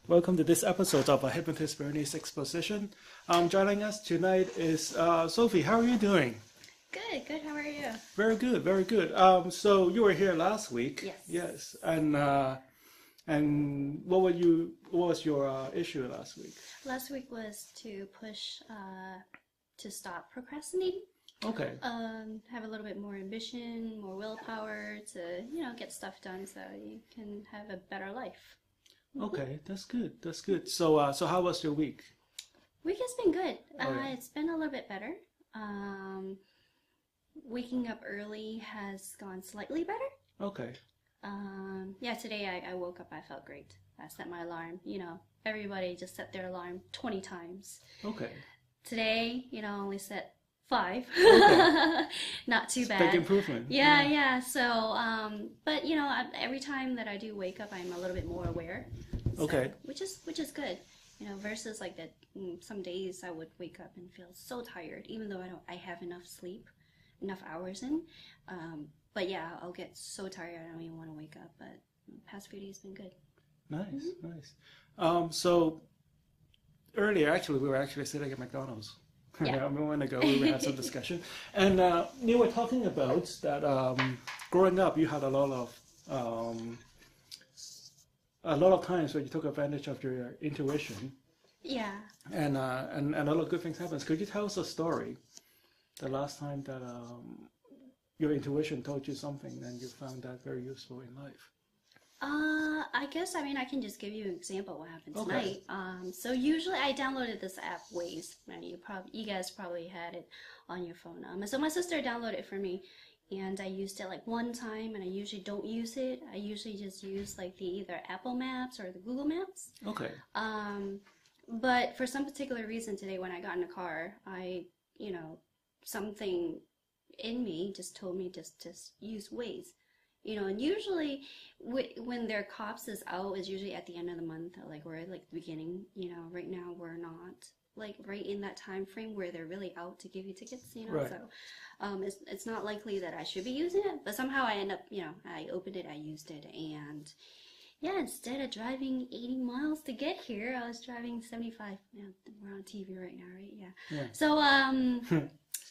Welcome to this episode of a Hypnotist Exposition. Joining us tonight is Sophi. How are you doing? Good. How are you? Very good, very good. So you were here last week. Yes. Yes. And what was your issue last week? Last week was to push to stop procrastinating. Okay. Have a little bit more ambition, more willpower to get stuff done so you can have a better life. Okay, that's good. That's good. So how was your week? Week has been good. Yeah. It's been a little bit better. Waking up early has gone slightly better. Okay. Today I woke up, I felt great. I set my alarm. Everybody just set their alarm 20 times. Okay. Today, only set 5. Okay. Not too bad. Big improvement. Yeah. So, but every time that I do wake up, I'm a little bit more aware. So, Okay. Which is good. Versus like that. Some days I would wake up and feel so tired, even though I have enough sleep, enough hours in. But yeah, I'll get so tired I don't even want to wake up. But the past few days been good. Nice, nice. So earlier, actually, we were actually sitting at McDonald's. Yeah. A moment ago, we had some discussion, and you were talking about that. Growing up, you had a lot of times where you took advantage of your intuition. Yeah. And a lot of good things happen. Could you tell us a story? The last time that your intuition told you something, and you found that very useful in life. I guess, I can just give you an example of what happened Okay. tonight. So usually I downloaded this app, Waze. And you guys probably had it on your phone. So my sister downloaded it for me, and I used it like one time, and I usually don't use it. I usually just use like the either Apple Maps or the Google Maps. Okay. But for some particular reason today when I got in the car, something in me just told me just use Waze. And usually when their cops is out is usually at the end of the month, like we're at like the beginning. Right now we're not like right in that time frame where they're really out to give you tickets. Right. So it's not likely that I should be using it, but somehow I end up, I opened it, I used it, and yeah, instead of driving 80 miles to get here, I was driving 75. We're on TV right now, right? Yeah. So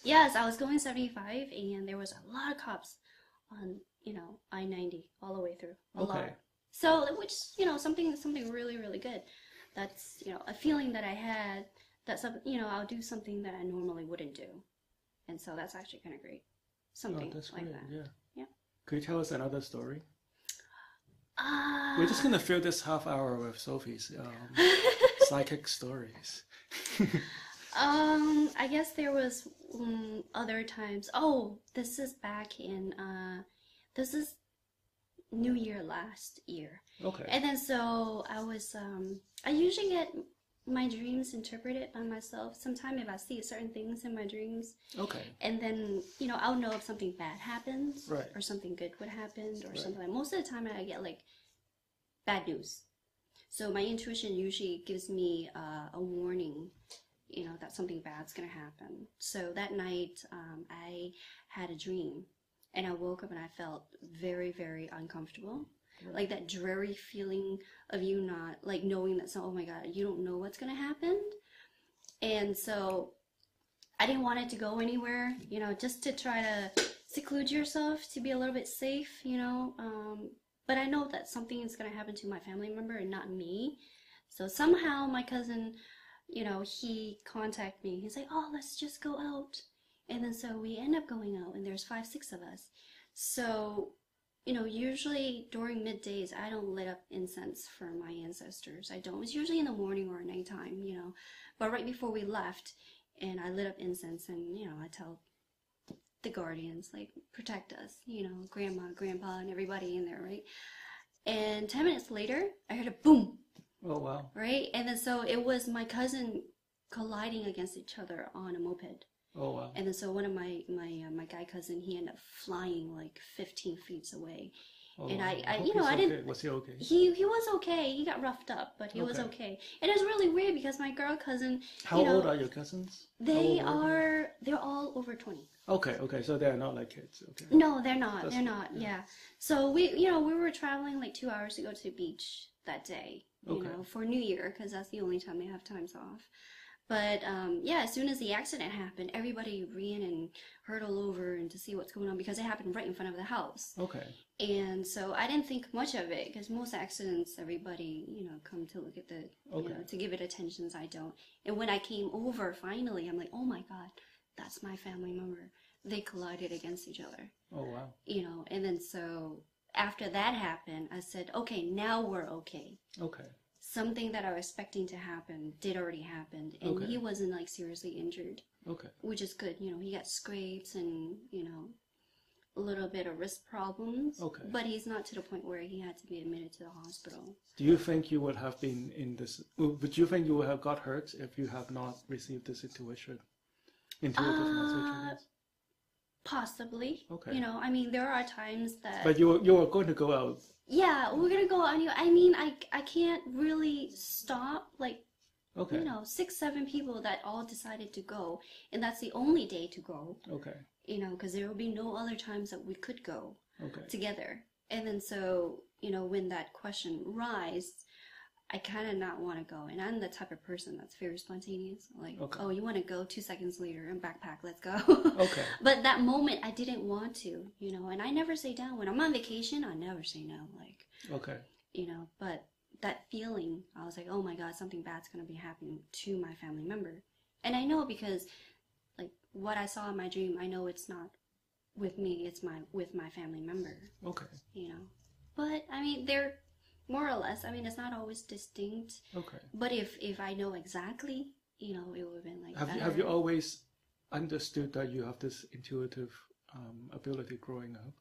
yes, I was going 75, and there was a lot of cops on I-90 all the way through. A lot. So which something really, really good. That's a feeling that I had that I'll do something that I normally wouldn't do, and so that's actually kind of great. Something that's like great. that. Yeah. Could you tell us another story? We're just gonna fill this half hour with Sophie's psychic stories. I guess there was other times. Oh, this is back in this is New Year last year. Okay. And then so I was I usually get my dreams interpreted by myself. Sometimes if I see certain things in my dreams. Okay. And then I'll know if something bad happens, right, or something good would happen, or right, something like. Most of the time I get like bad news. So my intuition usually gives me a warning, that something bad's gonna happen. So that night, I had a dream, and I woke up and I felt very, very uncomfortable. Right. Like that dreary feeling of you not, like knowing that, oh my God, you don't know what's gonna happen. And so I didn't want it to go anywhere, just to try to seclude yourself, to be a little bit safe, but I know that something is gonna happen to my family member and not me. So somehow my cousin, he contacted me. He's like, oh, let's just go out. And then so we end up going out, and there's 5, 6 of us. So, usually during middays, I don't lit up incense for my ancestors. I don't. It's usually in the morning or nighttime, But right before we left, and I lit up incense, and, I tell the guardians, like, protect us, grandma, grandpa, and everybody in there, right? And 10 minutes later, I heard a boom. Oh, wow. Right? And then so it was my cousin colliding against each other on a moped. Oh, wow. And then so one of my guy cousin, he ended up flying like 15 feet away. Oh, and wow. I didn't. Was he okay? He was okay. He got roughed up, but he was okay. And it was really weird because my girl cousin. How old are your cousins? They're all over 20. Okay, so they're not like kids. Okay. No, they're not. They're not. Yeah. So we were traveling like 2 hours to go to the beach. that day, Okay. for New Year, because that's the only time they have times off. But yeah, as soon as the accident happened, everybody ran and hurtled over and to see what's going on because it happened right in front of the house. Okay. And so I didn't think much of it because most accidents, everybody, come to look at the, to give it attention. I don't. And when I came over, finally, I'm like, oh my God, that's my family member. They collided against each other. Oh, wow. And then so after that happened, I said, okay, now we're okay. Okay. Something that I was expecting to happen did already happen, and he wasn't like seriously injured. Okay. Which is good. He got scrapes and, a little bit of wrist problems. Okay. But he's not to the point where he had to be admitted to the hospital. Do you think you would have been in this, would you think you would have got hurt if you have not received this intuitive message? Possibly. Okay. I mean, there are times that... But you were going to go out. Yeah, we're going to go anyway. I mean, I can't really stop, like, Okay. 6, 7 people that all decided to go. And that's the only day to go. Okay. Because there will be no other times that we could go together. And then so, when that question rised, I kind of not want to go. And I'm the type of person that's very spontaneous. Like, oh, you want to go? 2 seconds later, and backpack, let's go. Okay. But that moment, I didn't want to, and I never say no. When I'm on vacation, I never say no. Like, okay. But that feeling, I was like, oh my God, something bad's going to be happening to my family member. And I know because, like, what I saw in my dream, I know it's not with me, it's with my family member. Okay. But, I mean, they're more or less, I mean, it's not always distinct. Okay. But if I know exactly, it would have been like Have you always understood that you have this intuitive ability growing up?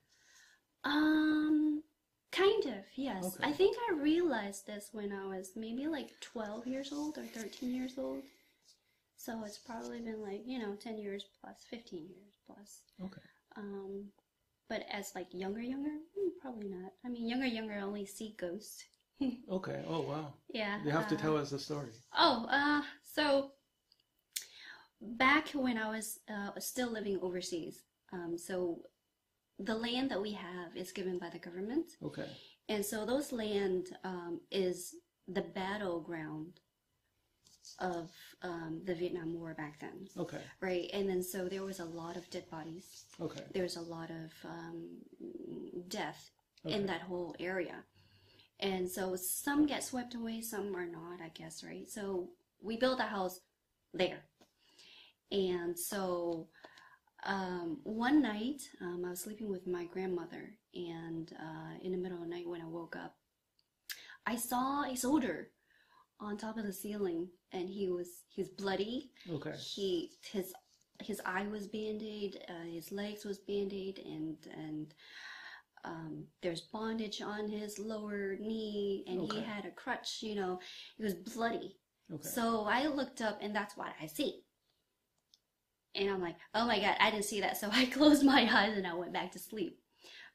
Kind of, yes. Okay. I think I realized this when I was maybe like 12 years old or 13 years old. So it's probably been like, 10 years plus, 15 years plus. Okay. But as like younger, probably not. I mean, younger only see ghosts. Okay. Oh, wow. Yeah. You have to tell us the story. So back when I was still living overseas, so the land that we have is given by the government. Okay. And so those land is the battleground of the Vietnam War back then. Okay. Right? And then so there was a lot of dead bodies. Okay. There was a lot of death in that whole area. And so some get swept away, some are not, I guess, right? So we built a house there. And so one night, I was sleeping with my grandmother, and in the middle of the night when I woke up, I saw a soldier on top of the ceiling, and he was bloody. Okay. His eye was band-aid, his legs was band-aid, and there's bondage on his lower knee, and he had a crutch. He was bloody. Okay. So I looked up, and that's what I see. And I'm like, oh my God, I didn't see that. So I closed my eyes and I went back to sleep.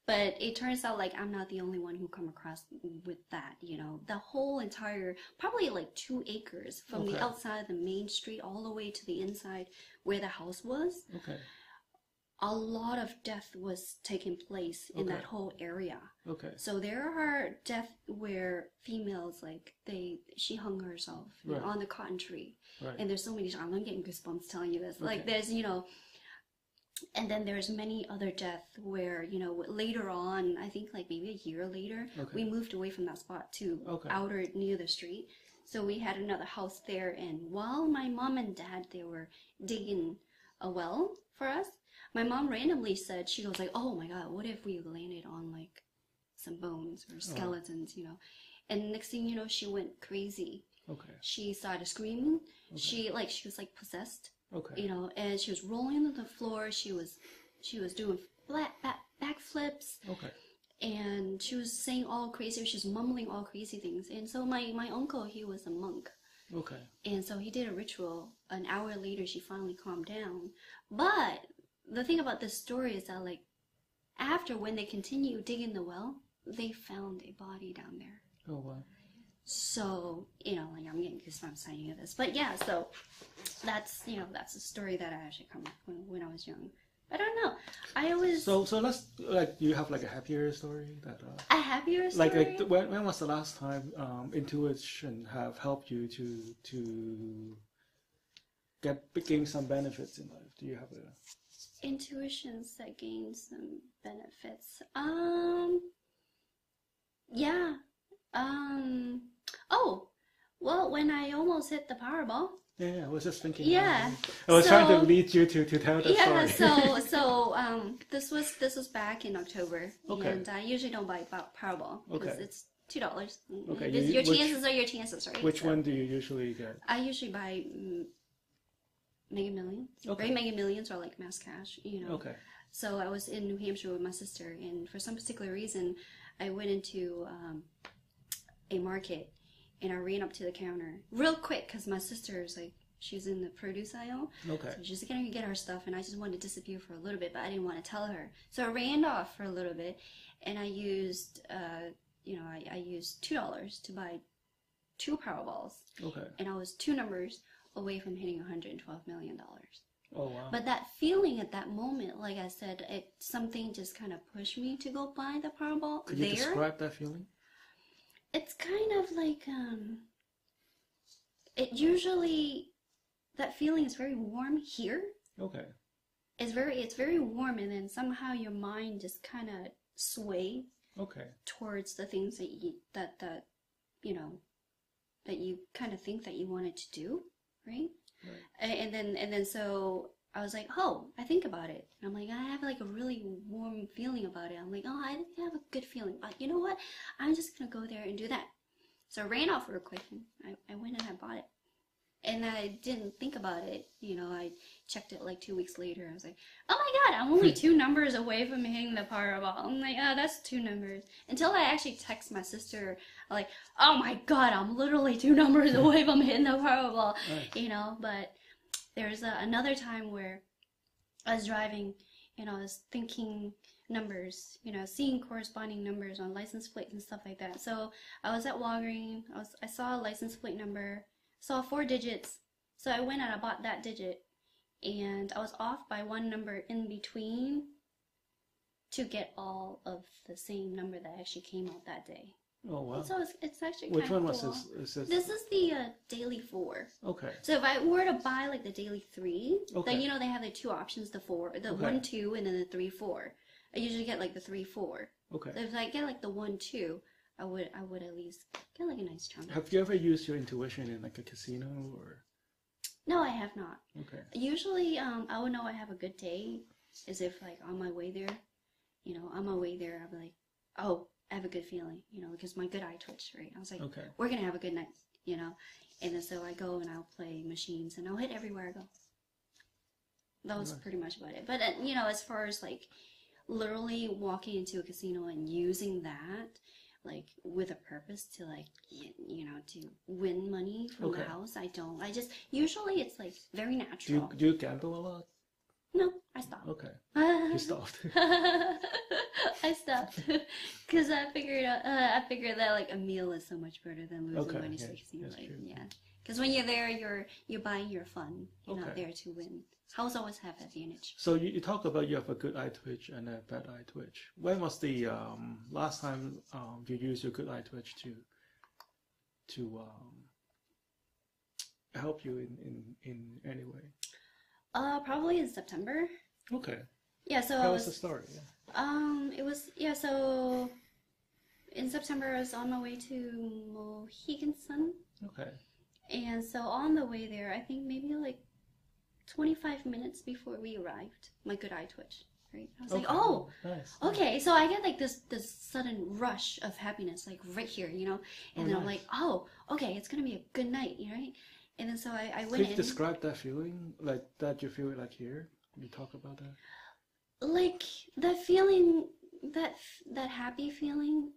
But it turns out like I'm not the only one who come across with that, The whole entire, probably like 2 acres from the outside of the main street all the way to the inside where the house was. Okay. A lot of death was taking place in that whole area. Okay. So there are deaths where females, like, she hung herself on the cotton tree. Right. And there's so many, I'm getting goosebumps telling you this. Okay. Like, there's, and then there's many other deaths where, later on, I think like maybe a year later, we moved away from that spot to outer near the street. So we had another house there. And while my mom and dad, they were digging a well for us, my mom randomly said, she goes like, oh my God, what if we landed on like some bones or skeletons, And next thing you know, she went crazy. Okay. She started screaming. Okay. She was like possessed. Okay. And she was rolling on the floor. She was doing backflips. Okay. And she was saying all crazy, she was mumbling all crazy things. And so my uncle, he was a monk. Okay. And so he did a ritual. An hour later, she finally calmed down. But the thing about this story is that, like, after when they continued digging the well, they found a body down there. Oh, wow. So, like, I'm getting goosebumps saying this. But yeah, so that's, that's the story that I actually come up when I was young. I don't know. I always So let's like you have like a happier story that a happier story. like when was the last time intuition have helped you to gain some benefits in life? Do you have a Intuitions that gain some benefits? Yeah. Oh, well, when I almost hit the Powerball. Yeah, I was just thinking. Yeah. I was trying to lead you to tell that yeah, story. this was back in October, Okay. and I usually don't buy Powerball because Okay. it's $2. Okay, Your chances are your chances, right? Which one do you usually get? I usually buy Mega Millions, Okay. right? Mega Millions or like Mass Cash, you know. Okay. So I was in New Hampshire with my sister, and for some particular reason, I went into a market, and I ran up to the counter real quick because my sister is like, she's in the produce aisle. Okay. So she's gonna get her stuff, and I just wanted to disappear for a little bit, but I didn't want to tell her. So I ran off for a little bit, and I used, I used $2 to buy 2 Powerballs. Okay. And I was 2 numbers away from hitting $112 million. Oh wow. But that feeling at that moment, like I said, something just kind of pushed me to go buy the Powerball. Could you describe that feeling? It's kind of like it usually, that feeling is very warm here. Okay. It's very warm, and then somehow your mind just kind of sway Okay. towards the things that you kind of think that you wanted to do, right? And then so I was like, oh, I think about it, and I'm like, I have like a really warm feeling about it. I'm like, oh, I have a good feeling, but you know what? I'm just gonna go there and do that. So I ran off real quick, and I went and I bought it. And I didn't think about it, I checked it like 2 weeks later. I was like, oh my God, I'm only 2 numbers away from hitting the Powerball. I'm like, oh, that's 2 numbers. Until I actually text my sister, like, oh my God, I'm literally 2 numbers away from hitting the Powerball, Nice. But there's another time where I was driving, and I was thinking numbers, seeing corresponding numbers on license plates and stuff like that. So I was at Walgreens, I saw a license plate number, saw 4 digits, so I went and I bought that digit, and I was off by 1 number in between to get all of the same number that actually came out that day. Oh wow. So it's actually Which kind of one cool. was this? This is the daily 4. Okay. So if I were to buy like the daily 3, Okay. then they have the 2 options, the 4, the Okay. 1 2, and then the 3 4. I usually get like the 3 4. Okay. So if I get like the 1 2, I would at least get like a nice chunk. Have you ever used your intuition in like a casino or? No, I have not. Okay. Usually, I would know I have a good day is if like on my way there, on my way there, I'll be like, oh, I have a good feeling, because my good eye twitch, right? I was like, Okay. we're gonna have a good night, and then so I go and I'll play machines and I'll hit everywhere I go. That was pretty much about it. But as far as like literally walking into a casino and using that like with a purpose to like to win money from the house, I don't. I just usually it's like very natural. Do you gamble a lot? No, I stopped. Okay. You stopped. I stopped because I figured that like a meal is so much better than losing money to the casino. Yeah, because when you're there, you're buying your fun. You're not there to win. House always have advantage. So you talk about you have a good eye twitch and a bad eye twitch. When was the last time you used your good eye twitch to help you in any way? Probably in September. Okay. Yeah, so How was the story? Yeah. It was so in September I was on my way to Mohegan Sun. Okay. And so on the way there, I think maybe like 25 minutes before we arrived, my good eye twitched. Right? I was like, oh, nice. Okay. So I get like this sudden rush of happiness, like right here, and then I'm like, oh, okay, it's gonna be a good night, right? And then so I went in. Could you describe that feeling, like that you feel like here? Can you talk about that? Like that feeling, that happy feeling.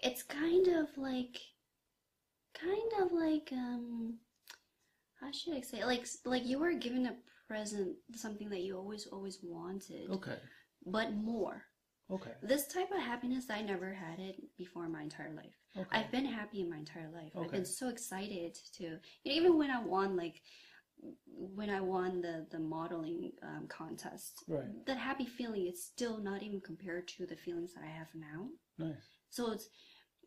It's kind of like how should I say? Like you were given a present, something that you always wanted. Okay. But more. Okay. This type of happiness, I never had it before in my entire life. Okay. I've been happy in my entire life. Okay. I've been so excited to, even when I won like when I won the modeling contest, Right. that happy feeling is still not even compared to the feelings that I have now. Nice. So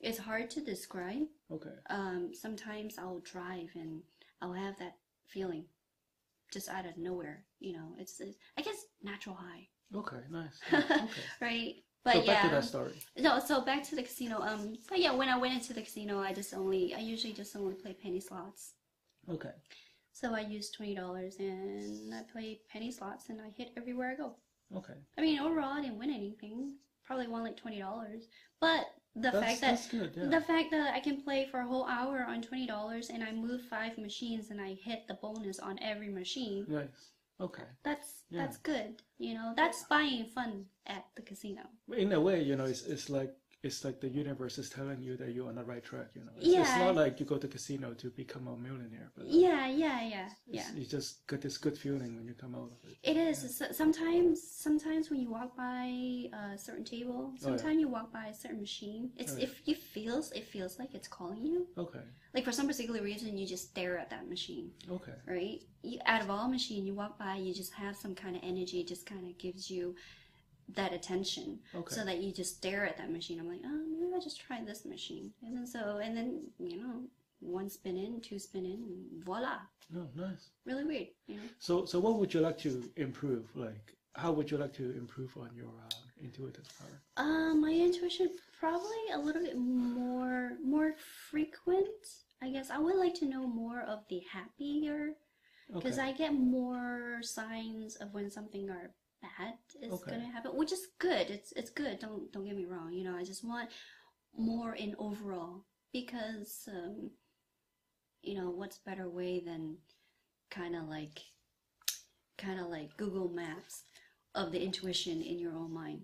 it's hard to describe. Okay. Sometimes I'll drive and I'll have that feeling just out of nowhere. You know, it's I guess natural high. Okay. Nice. Okay. Right. But So back to that story. No, so back to the casino. But yeah, when I went into the casino, I usually just only play penny slots. Okay. So I used $20 and I play penny slots and I hit everywhere I go. Okay. I mean, overall, I didn't win anything. Probably won like $20. But That's good, yeah. the fact that I can play for a whole hour on $20 and I move 5 machines and I hit the bonus on every machine. Nice. Okay. That's good. You know, that's buying fun at the casino. In a way, you know, it's like the universe is telling you that you're on the right track. You know, Yeah. It's not like you go to casino to become a millionaire. But Yeah. you just get this good feeling when you come out of it. It is. Sometimes when you walk by a certain table, sometimes you walk by a certain machine, it feels like it's calling you. Okay. Like for some particular reason, you just stare at that machine. Okay. Right? Out of all machine, you walk by, you just have some kind of energy. It just kind of gives you that attention, Okay. so that you just stare at that machine. I'm like, oh, maybe I'll just try this machine. And then you know, 1 spin in, 2 spin in, and voila. Oh, nice. Really weird, you know. So what would you like to improve? Like, how would you like to improve on your intuitive power? My intuition probably a little bit more frequent. I guess I would like to know more of the happier, because Okay. I get more signs of when something are bad is gonna happen, which is good. It's good. Don't get me wrong. You know, I just want more in overall, because you know, what's better way than kind of like Google Maps of the intuition in your own mind.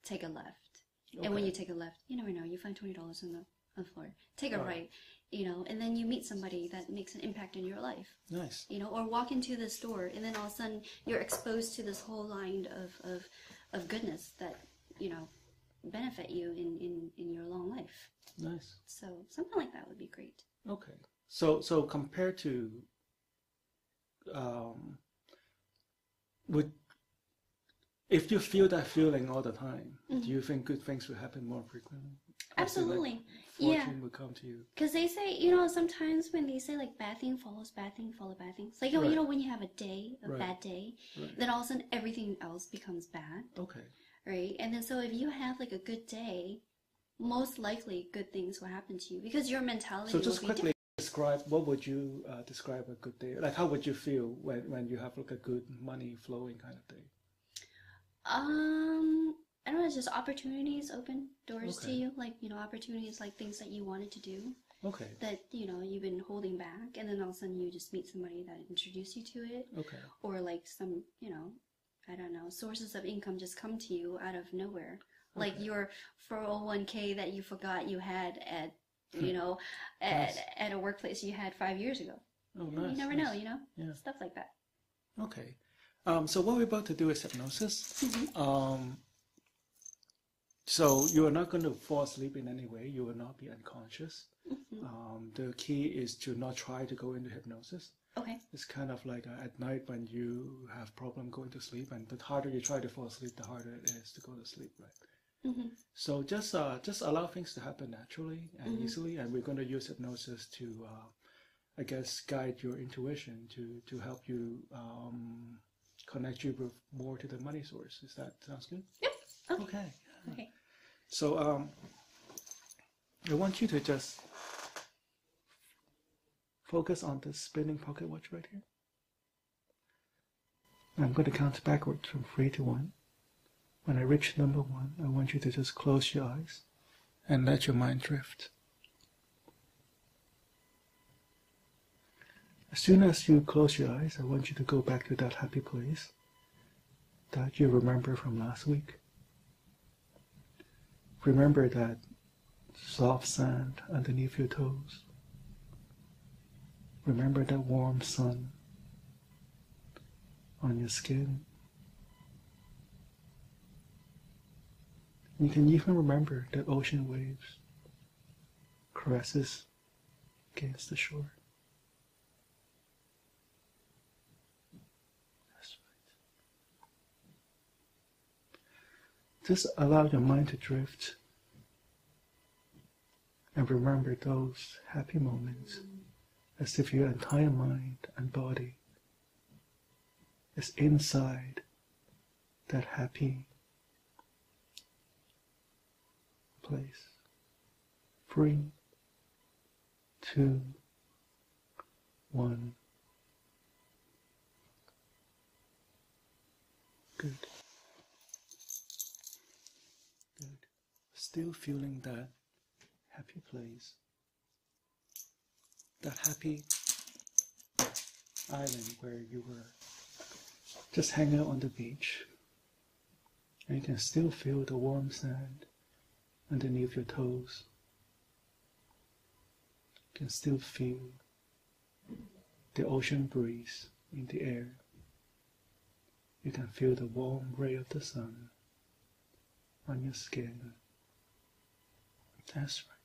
Take a left, and when you take a left, you never know, you find $20 on the floor. Take a right, you know, and then you meet somebody that makes an impact in your life. Nice. You know, or walk into the store, and then all of a sudden you're exposed to this whole line of goodness that, you know, benefit you in your long life. Nice. So something like that would be great. Okay. So compared to if you feel that feeling all the time, do you think good things will happen more frequently? Absolutely. Fortune will come to you. Because they say, you know, sometimes when they say like bad thing follows bad thing, follow bad things. Like, you know, when you have a bad day, then all of a sudden everything else becomes bad. Okay. Right? And then so if you have like a good day, most likely good things will happen to you, because your mentality So will just be quickly describe, what would you describe a good day? Like, how would you feel when you have like a good money flowing kind of day? I don't know, just opportunities open doors to you, like, you know, opportunities, like things that you wanted to do. Okay. That, you know, you've been holding back, and then all of a sudden you just meet somebody that introduced you to it. Okay. Or like some, you know, I don't know, sources of income just come to you out of nowhere. Like your 401k that you forgot you had at, you know, at a workplace you had 5 years ago. Oh, nice. You never know, you know? Yeah. Stuff like that. Okay. So what we're about to do is hypnosis. So you are not going to fall asleep in any way. You will not be unconscious. The key is to not try to go into hypnosis. Okay. It's kind of like at night when you have problem going to sleep, and the harder you try to fall asleep, the harder it is to go to sleep, right? So just allow things to happen naturally and easily, and we're going to use hypnosis to, I guess, guide your intuition to help you connect you with more to the money source. Does that sounds good? Yep. Okay. Okay. So I want you to just focus on the spinning pocket watch right here. I'm going to count backwards from 3 to 1. When I reach number 1, I want you to just close your eyes and let your mind drift. As soon as you close your eyes, I want you to go back to that happy place that you remember from last week. Remember that soft sand underneath your toes. Remember that warm sun on your skin. You can even remember the ocean waves, caresses against the shore. Just allow your mind to drift and remember those happy moments as if your entire mind and body is inside that happy place. 3, 2, 1. Good. Good. Still feeling that happy place, that happy island where you were just hanging out on the beach, and you can still feel the warm sand underneath your toes. You can still feel the ocean breeze in the air. You can feel the warm ray of the sun on your skin. That's right.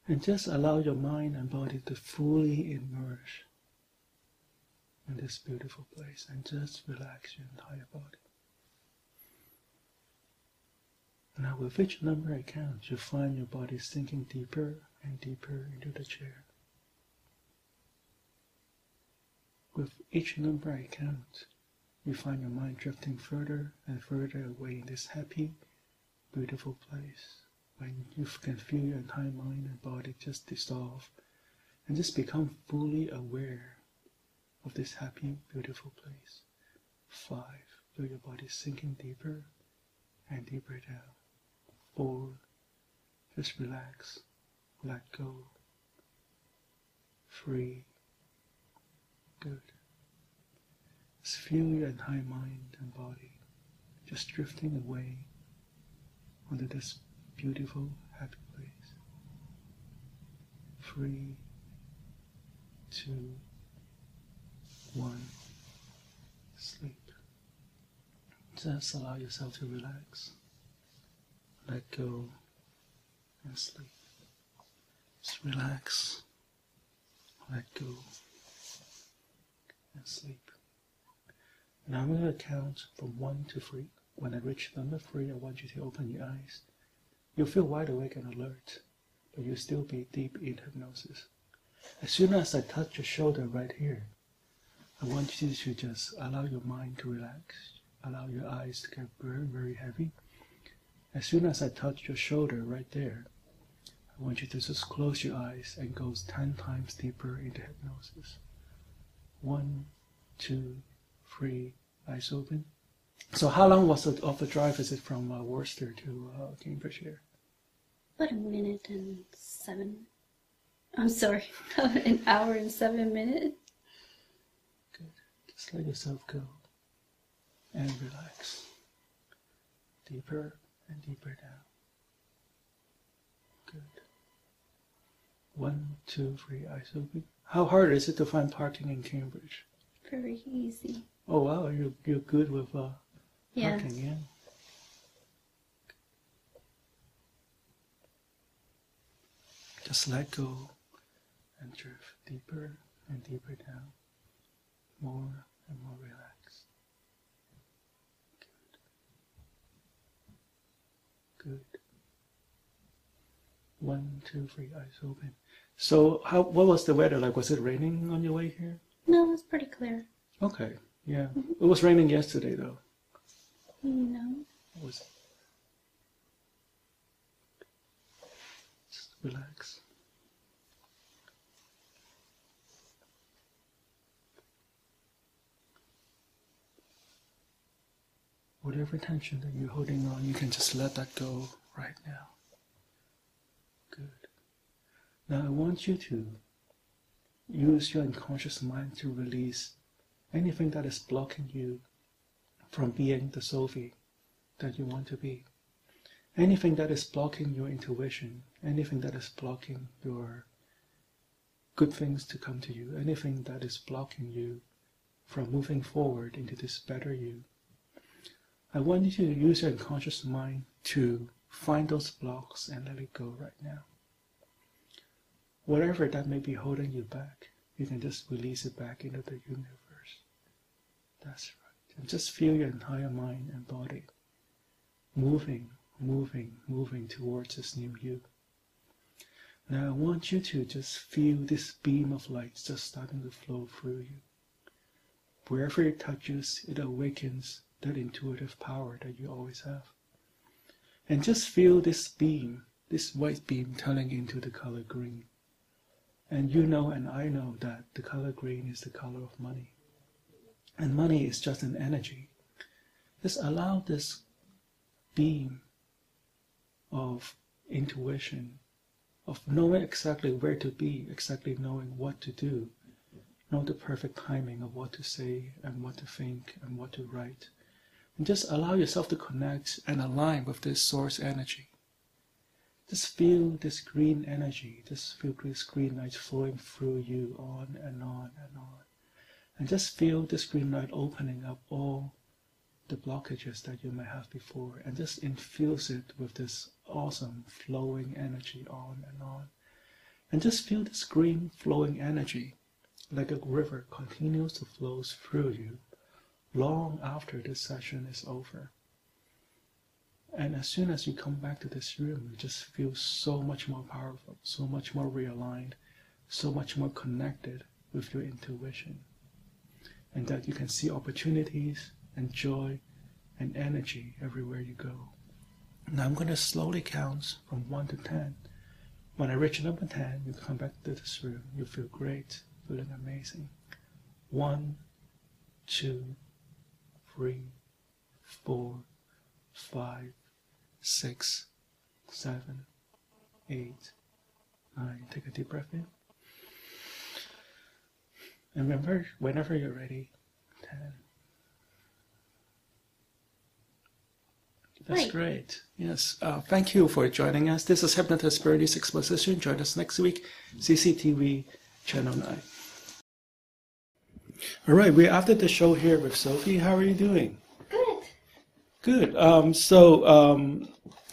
And just allow your mind and body to fully immerse in this beautiful place and just relax your entire body. Now with each number I count, you find your body sinking deeper and deeper into the chair. With each number I count, you find your mind drifting further and further away in this happy, beautiful place, when you can feel your entire mind and body just dissolve and just become fully aware of this happy, beautiful place. 5, feel your body sinking deeper and deeper down. 4, just relax, let go. 3, good. Just feel your entire mind and body just drifting away onto this beautiful, happy place. 3, 2, 1, sleep. Just allow yourself to relax, let go, and sleep. Just relax, let go, and sleep. Now I'm going to count from 1 to 3. When I reach number 3, I want you to open your eyes. You'll feel wide awake and alert, but you'll still be deep in hypnosis. As soon as I touch your shoulder right here, I want you to just allow your mind to relax, allow your eyes to get very, very heavy. As soon as I touch your shoulder right there, I want you to just close your eyes and go 10 times deeper into hypnosis. 1, 2, 3, eyes open. So how long was it of the drive? Is it from Worcester to Cambridge here? About 1 minute and 7. I'm sorry, an hour and 7 minutes. Good. Just let yourself go and relax. Deeper and deeper down. Good. 1, 2, 3, eyes open. How hard is it to find parking in Cambridge? Very easy. Oh wow, you're good with parking, yeah. Just let go and drift deeper and deeper down, more and more relaxed. Good. Good. 1, 2, 3, eyes open. So what was the weather like? Was it raining on your way here? No, it was pretty clear. Okay, yeah. It was raining yesterday though. No. It was. Just relax. Whatever tension that you're holding on, you can just let that go right now. Good. Now I want you to use your unconscious mind to release anything that is blocking you from being the Sophi that you want to be. Anything that is blocking your intuition, anything that is blocking your good things to come to you, anything that is blocking you from moving forward into this better you. I want you to use your unconscious mind to find those blocks and let it go right now. Whatever that may be holding you back, you can just release it back into the universe. That's right. And just feel your entire mind and body moving, moving, moving towards this new you. Now I want you to just feel this beam of light just starting to flow through you. Wherever it touches, it awakens that intuitive power that you always have. And just feel this beam, this white beam turning into the color green. And you know and I know that the color green is the color of money. And money is just an energy. Just allow this beam of intuition, of knowing exactly where to be, exactly knowing what to do, know the perfect timing of what to say and what to think and what to write. And just allow yourself to connect and align with this source energy. Just feel this green energy, just feel this green light flowing through you on and on and on. And just feel this green light opening up all the blockages that you may have before, and just infuse it with this awesome flowing energy on and on. And just feel this green flowing energy like a river continues to flow through you long after this session is over. And as soon as you come back to this room, you just feel so much more powerful, so much more realigned, so much more connected with your intuition. And that you can see opportunities and joy and energy everywhere you go. Now I'm going to slowly count from 1 to 10. When I reach number 10, you come back to this room. You feel great, feeling amazing. 1, 2, 3, 4, 5, 6, 7, 8, 9. Take a deep breath in. And remember, whenever you're ready, 10. That's great. Yes. Thank you for joining us. This is Hypnotist Birdie's Exposition. Join us next week, CCTV Channel 9. All right, we're after the show here with Sophi. How are you doing? Good. Good. So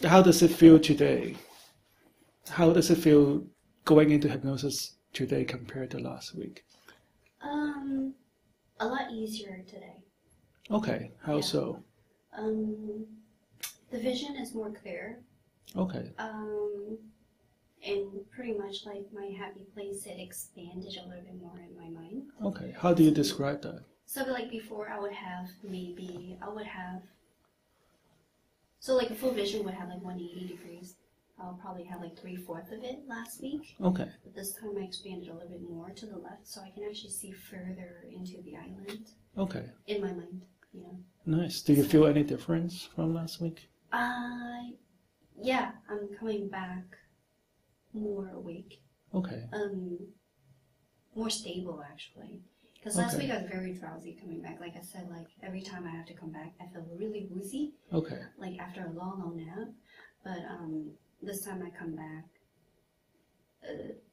how does it feel today? How does it feel going into hypnosis today compared to last week? A lot easier today. Okay. How so? The vision is more clear. Okay. And pretty much like my happy place, it expanded a little bit more in my mind. Okay. How do you describe that? So like before, so like a full vision would have like 180 degrees. I'll probably have like 3/4 of it last week. Okay. But this time I expanded a little bit more to the left, so I can actually see further into the island. Okay. In my mind, you know. Nice. Do you feel any difference from last week? Yeah, I'm coming back more awake. Okay. More stable actually. Because last week I was very drowsy coming back. Like I said, like every time I have to come back, I feel really woozy. Okay. Like after a long nap. But this time I come back,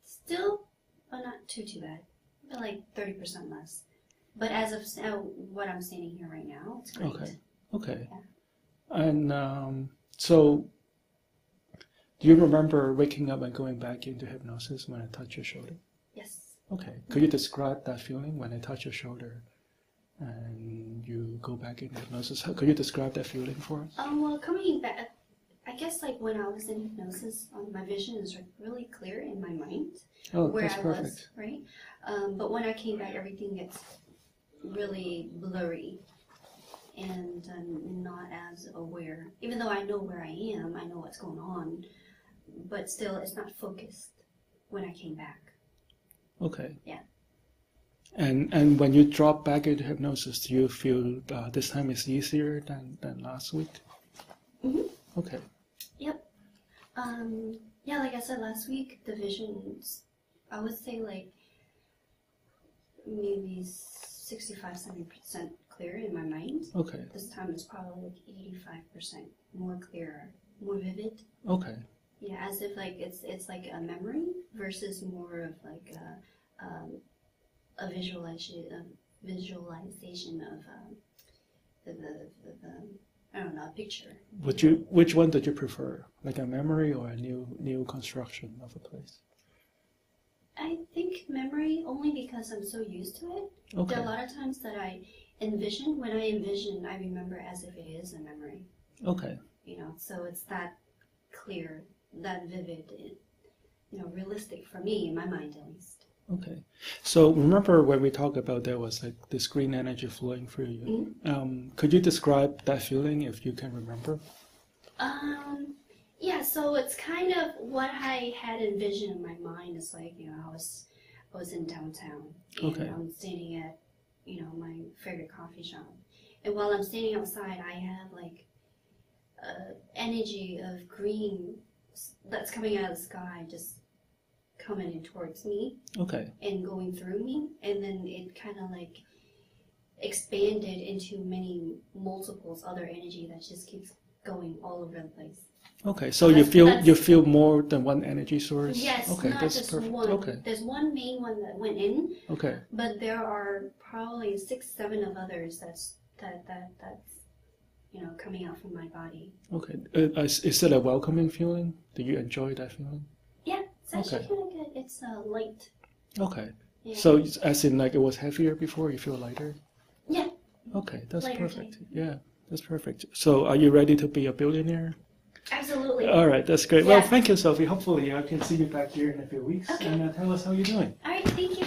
still, but not too bad. But like 30% less. But as of what I'm standing here right now, it's great. Okay. Okay. Yeah. And so, do you remember waking up and going back into hypnosis when I touch your shoulder? Yes. Okay. Could you describe that feeling when I touch your shoulder and you go back into hypnosis? Could you describe that feeling for us? Well, coming back, I guess like when I was in hypnosis, my vision is like really clear in my mind. Oh, where that's I perfect. was, right? But when I came back, everything gets really blurry and I'm not as aware. Even though I know where I am, I know what's going on, but still it's not focused when I came back. Okay. Yeah. And when you drop back into hypnosis, do you feel this time is easier than last week? Mm-hmm. Okay. Yep. Yeah, like I said last week, the visions, I would say like maybe 65-70% clear in my mind. Okay. This time it's probably like 85% more clearer, more vivid. Okay. Yeah, as if like it's like a memory versus more of like a visualization of the I don't know, a picture. Which one did you prefer? Like a memory or a new construction of a place? I think memory, only because I'm so used to it. Okay. There are a lot of times that envision. When I envision, I remember as if it is a memory. Okay. You know, so it's that clear, that vivid, you know, realistic for me, in my mind at least. Okay. So remember when we talked about there was like this green energy flowing through you. Could you describe that feeling if you can remember? Yeah, so it's kind of what I had envisioned in my mind is like, you know, I was in downtown and I'm standing at, you know, my favorite coffee shop. And while I'm standing outside, I have like energy of green that's coming out of the sky, just coming in towards me. Okay. And going through me. And then it kind of like expanded into many multiples other energy that just keeps going all over the place. Okay, so you feel more than one energy source? Yes, okay, not that's just perfect. one. Okay. There's one main one that went in. Okay. But there are probably 6, 7 of others that's you know, coming out from my body. Okay. Is it a welcoming feeling? Do you enjoy that feeling? Yeah, it's actually kind of good. It's light. Okay. Yeah. So as in like it was heavier before, you feel lighter? Yeah. Okay, that's Lighter perfect. today. Yeah, that's perfect. So are you ready to be a billionaire? Absolutely. All right, that's great. Yeah. Well, thank you, Sophie. Hopefully I can see you back here in a few weeks. Okay. And tell us how you're doing. All right, thank you.